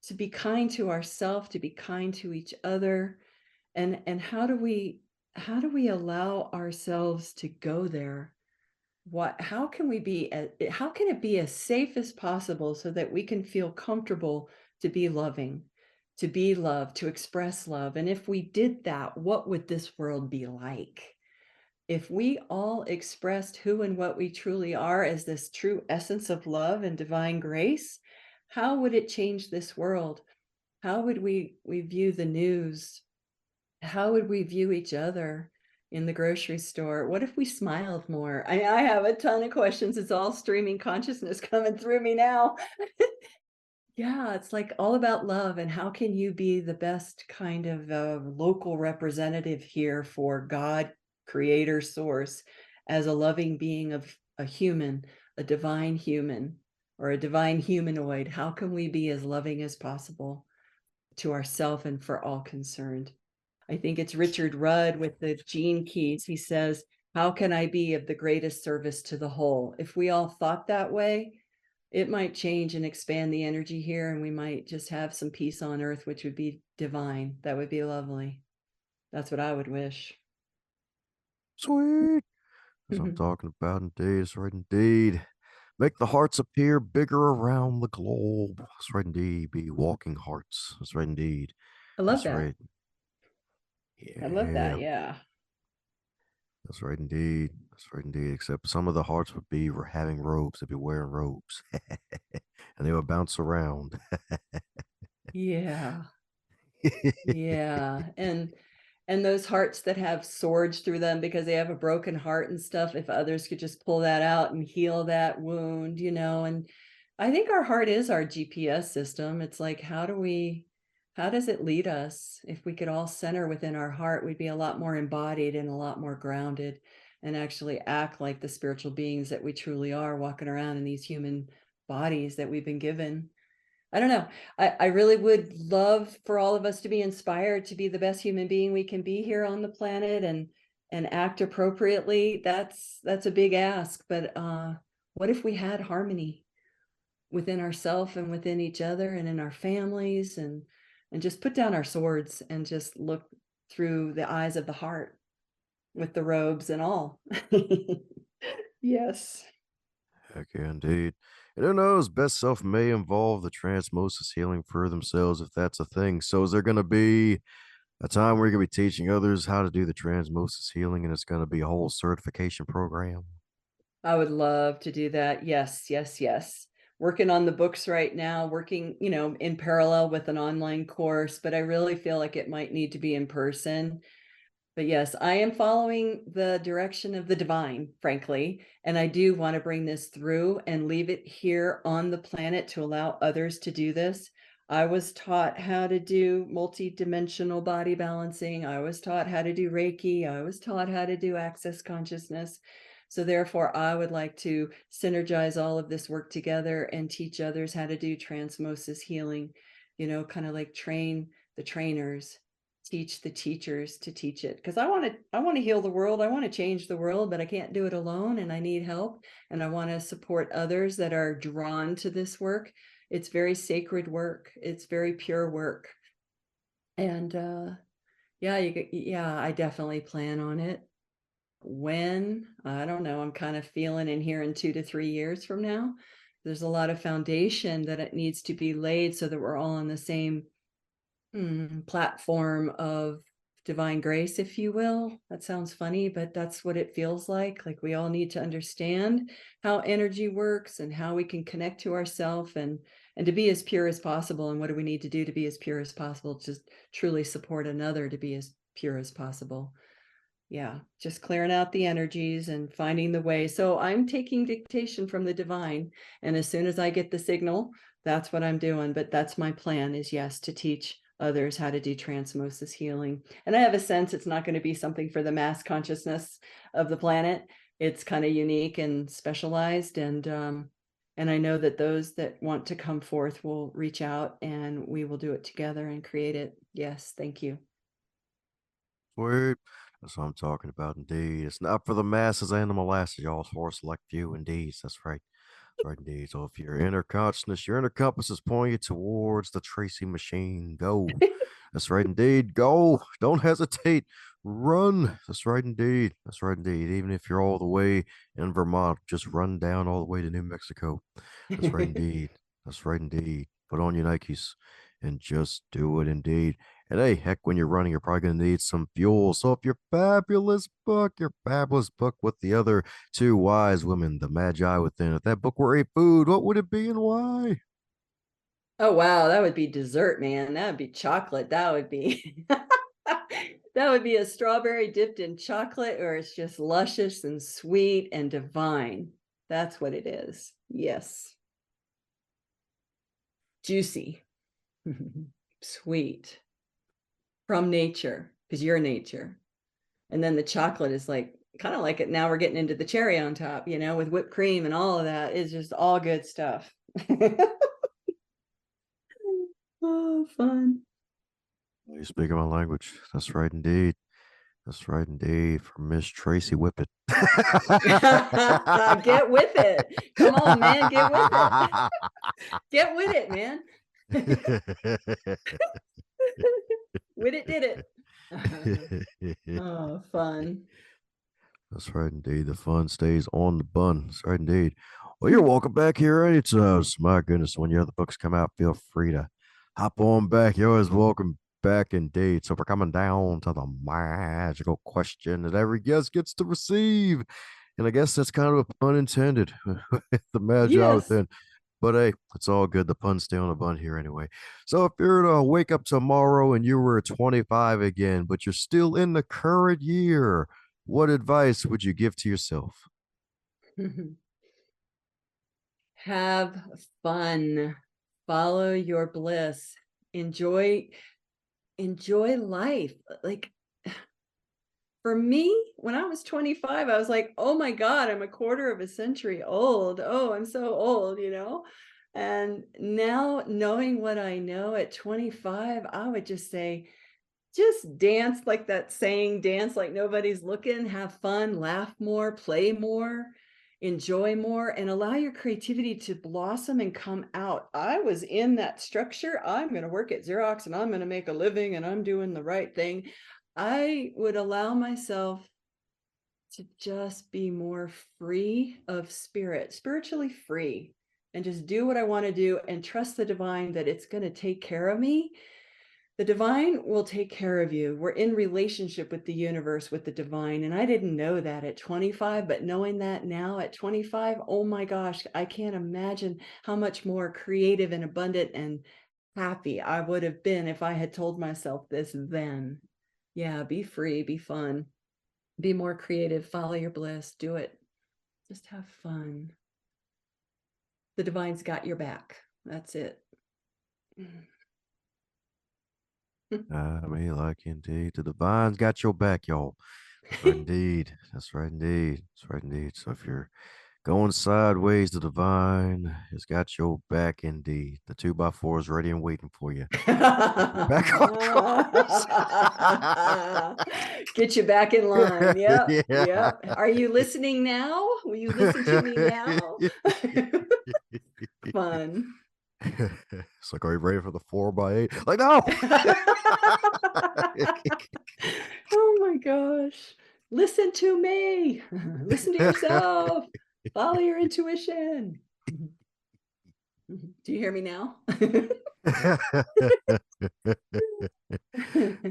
to be kind to ourselves, to be kind to each other. And how do we allow ourselves to go there? How can we be how can it be as safe as possible so that we can feel comfortable to be loving, to be loved, to express love? And if we did that, what would this world be like? If we all expressed who and what we truly are as this true essence of love and divine grace, how would it change this world? How would we view the news? How would we view each other in the grocery store? What if we smiled more? I have a ton of questions. It's all streaming consciousness coming through me now. Yeah, it's like all about love. And how can you be the best kind of local representative here for God, creator, source, as a loving being of a human, a divine human, or a divine humanoid? How can we be as loving as possible to ourselves and for all concerned? I think it's Richard Rudd with the Gene Keys. He says, how can I be of the greatest service to the whole? If we all thought that way, it might change and expand the energy here, and we might just have some peace on earth, which would be divine. That would be lovely. That's what I would wish. Sweet. As I'm talking about, indeed. That's right, indeed. Make the hearts appear bigger around the globe. That's right, indeed. Be walking hearts. That's right, indeed. I love That's that. right. I love that. Yeah. Yeah. That's right, indeed. That's right, indeed. Except some of the hearts would be having robes. They'd be wearing robes. And they would bounce around. Yeah. Yeah. And those hearts that have swords through them because they have a broken heart and stuff, if others could just pull that out and heal that wound, and I think our heart is our GPS system. It's like, how does it lead us? If we could all center within our heart, we'd be a lot more embodied and a lot more grounded and actually act like the spiritual beings that we truly are, walking around in these human bodies that we've been given. I don't know. I really would love for all of us to be inspired to be the best human being we can be here on the planet and act appropriately. That's a big ask, but what if we had harmony within ourselves and within each other and in our families, and just put down our swords and just look through the eyes of the heart with the robes and all. Yes. Heck yeah, indeed. And who knows, best self may involve the transmosis healing for themselves if that's a thing. So is there going to be a time where you're going to be teaching others how to do the transmosis healing and it's going to be a whole certification program? I would love to do that. Yes, yes, yes. Working on the books right now, working, in parallel with an online course, but I really feel like it might need to be in person. But yes, I am following the direction of the divine, frankly, and I do want to bring this through and leave it here on the planet to allow others to do this. I was taught how to do multidimensional body balancing. I was taught how to do Reiki. I was taught how to do access consciousness. So therefore, I would like to synergize all of this work together and teach others how to do transmosis healing, kind of like train the trainers, teach the teachers to teach it, because I want to heal the world. I want to change the world, but I can't do it alone, and I need help, and I want to support others that are drawn to this work. It's very sacred work. It's very pure work. And yeah, yeah, I definitely plan on it. When, I don't know, I'm kind of feeling in here in 2 to 3 years from now. There's a lot of foundation that it needs to be laid so that we're all on the same platform of divine grace, if you will. That sounds funny, but that's what it feels like. Like we all need to understand how energy works and how we can connect to ourselves and to be as pure as possible. And what do we need to do to be as pure as possible? Just truly support another to be as pure as possible. Yeah, just clearing out the energies and finding the way. So I'm taking dictation from the divine. And as soon as I get the signal, that's what I'm doing. But that's my plan is, yes, to teach others how to do transmosis healing. And I have a sense it's not going to be something for the mass consciousness of the planet. It's kind of unique and specialized. And I know that those that want to come forth will reach out and we will do it together and create it. Yes, thank you. Sweet. That's what I'm talking about, indeed. It's not for the masses and the molasses, y'all. It's for a select few, indeed. That's right. That's right, indeed. So if your inner consciousness, your inner compass is pointing you towards the Tracy machine, go. That's right, indeed. Go. Don't hesitate. Run. That's right, indeed. That's right, indeed. Even if you're all the way in Vermont, just run down all the way to New Mexico. That's right, indeed. That's right, indeed. Put on your Nikes and just do it, indeed. And hey, heck, when you're running, you're probably going to need some fuel. So if your fabulous book with the other two wise women, the Magi Within, if that book were a food, what would it be and why? Oh, wow. That would be dessert, man. That would be chocolate. That would be that would be a strawberry dipped in chocolate, or it's just luscious and sweet and divine. That's what it is. Yes. Juicy, sweet from nature, because you're nature. And then the chocolate is like kind of like it. Now we're getting into the cherry on top, with whipped cream and all of that. It's just all good stuff. Oh, fun. You speak my language. That's right, indeed. That's right, indeed. For Miss Tracey Whittet. Get with it. Come on, man. Get with it. Get with it, man. With it, did it. Oh, fun. That's right, indeed. The fun stays on the bun. That's right, indeed. Well, you're welcome back here anytime. My goodness, when your other books come out, feel free to hop on back. You're always welcome back, indeed. So we're coming down to the magical question that every guest gets to receive. And I guess that's kind of a pun intended with the Magi Yes. Within. But hey, it's all good. The puns stay on the bun here anyway. So if you're to wake up tomorrow and you were 25 again, but you're still in the current year, what advice would you give to yourself? Have fun. Follow your bliss. Enjoy life. Like for me, when I was 25, I was like, oh my God, I'm a quarter of a century old. Oh, I'm so old, And now knowing what I know at 25, I would just say, just dance like that saying, dance like nobody's looking, have fun, laugh more, play more, enjoy more, and allow your creativity to blossom and come out. I was in that structure. I'm going to work at Xerox and I'm going to make a living and I'm doing the right thing. I would allow myself to just be more free of spirit, spiritually free, and just do what I want to do and trust the divine that it's going to take care of me. The divine will take care of you. We're in relationship with the universe, with the divine. And I didn't know that at 25, but knowing that now at 25, oh my gosh, I can't imagine how much more creative and abundant and happy I would have been if I had told myself this then. Yeah, be free, be fun, be more creative, follow your bliss, do it. Just have fun. The divine's got your back. That's it. I mean, like indeed, the divine's got your back, y'all. That's right, indeed. That's right, indeed. That's right, indeed. So if you're going sideways, the divine has got your back, indeed. The 2x4 is ready and waiting for you. Back on course. Get you back in line. Yep. Yeah. Yep. Are you listening now? Will you listen to me now? Fun. It's like, are you ready for the 4x8? Like, no. Oh my gosh. Listen to me. Listen to yourself. Follow your intuition. Do you hear me now?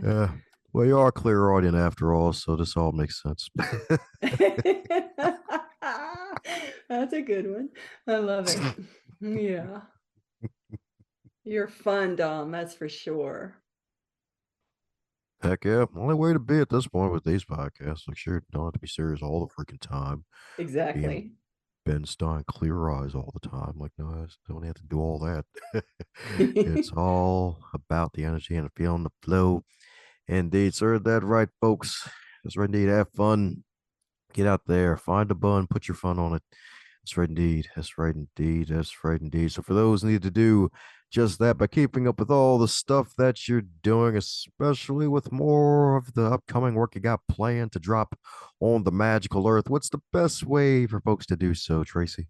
uh, Well, you are clairaudient after all, so this all makes sense. That's a good one. I love it. Yeah. You're fun, Dom, that's for sure. Heck yeah. Only way to be at this point with these podcasts. Like, sure, don't have to be serious all the freaking time. Being Exactly. Ben Stein, clear eyes all the time. Like, no, I don't have to do all that. It's all about the energy and the feeling, the flow. Indeed, sir. That right, folks. That's right, indeed. Have fun. Get out there, find a bun, put your fun on it. That's right, indeed. That's right, indeed. That's right, indeed. So, for those who need to do just that by keeping up with all the stuff that you're doing, especially with more of the upcoming work you got planned to drop on the magical earth, what's the best way for folks to do so, Tracey?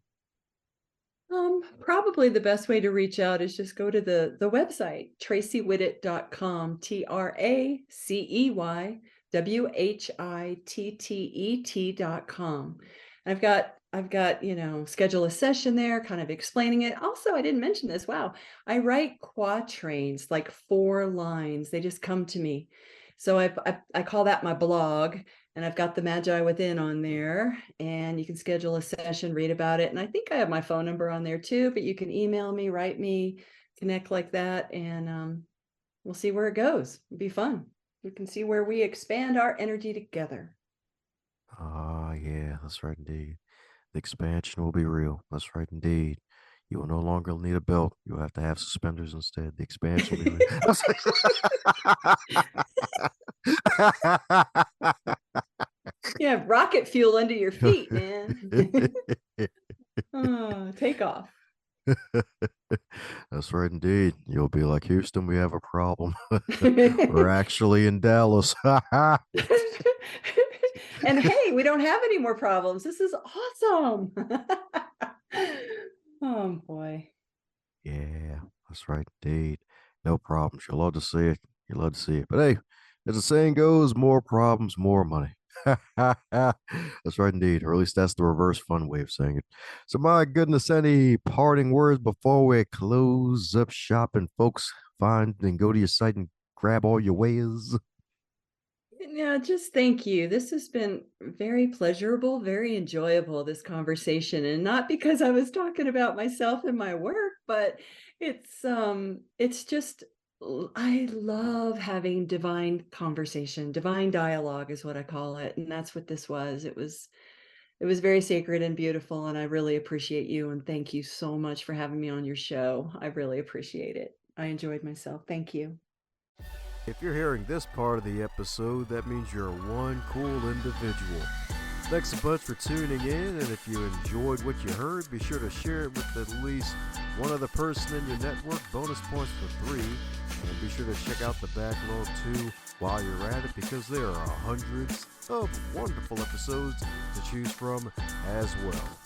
Probably the best way to reach out is just go to the website, TraceyWhittet.com, TraceyWhittet.com. I've got, schedule a session there, kind of explaining it. Also, I didn't mention this. Wow. I write quatrains, like 4 lines. They just come to me. So I call that my blog. And I've got the Magi Within on there, and you can schedule a session, read about it. And I think I have my phone number on there too, but you can email me, write me, connect like that, and we'll see where it goes. It'll be fun. We can see where we expand our energy together. Ah, yeah, that's right, indeed. The expansion will be real. That's right, indeed. You will no longer need a belt. You'll have to have suspenders instead. The expansion will be real. Yeah, rocket fuel under your feet, man. Oh, take off. That's right, indeed. You'll be like, Houston, we have a problem. We're actually in Dallas. And hey, we don't have any more problems. This is awesome. Oh boy. Yeah, that's right, indeed. No problems. You'll love to see it. You love to see it. But hey, as the saying goes, more problems, more money. That's right, indeed. Or at least that's the reverse fun way of saying it. So, my goodness, any parting words before we close up shop and folks find and go to your site and grab all your wares? Yeah, just thank you. This has been very pleasurable, very enjoyable, this conversation. And not because I was talking about myself and my work, but it's just I love having divine conversation. Divine dialogue is what I call it. And that's what this was. It was very sacred and beautiful. And I really appreciate you. And thank you so much for having me on your show. I really appreciate it. I enjoyed myself. Thank you. If you're hearing this part of the episode, that means you're one cool individual. Thanks a bunch for tuning in, and if you enjoyed what you heard, be sure to share it with at least one other person in your network. Bonus points for 3. And be sure to check out the backlog too while you're at it, because there are hundreds of wonderful episodes to choose from as well.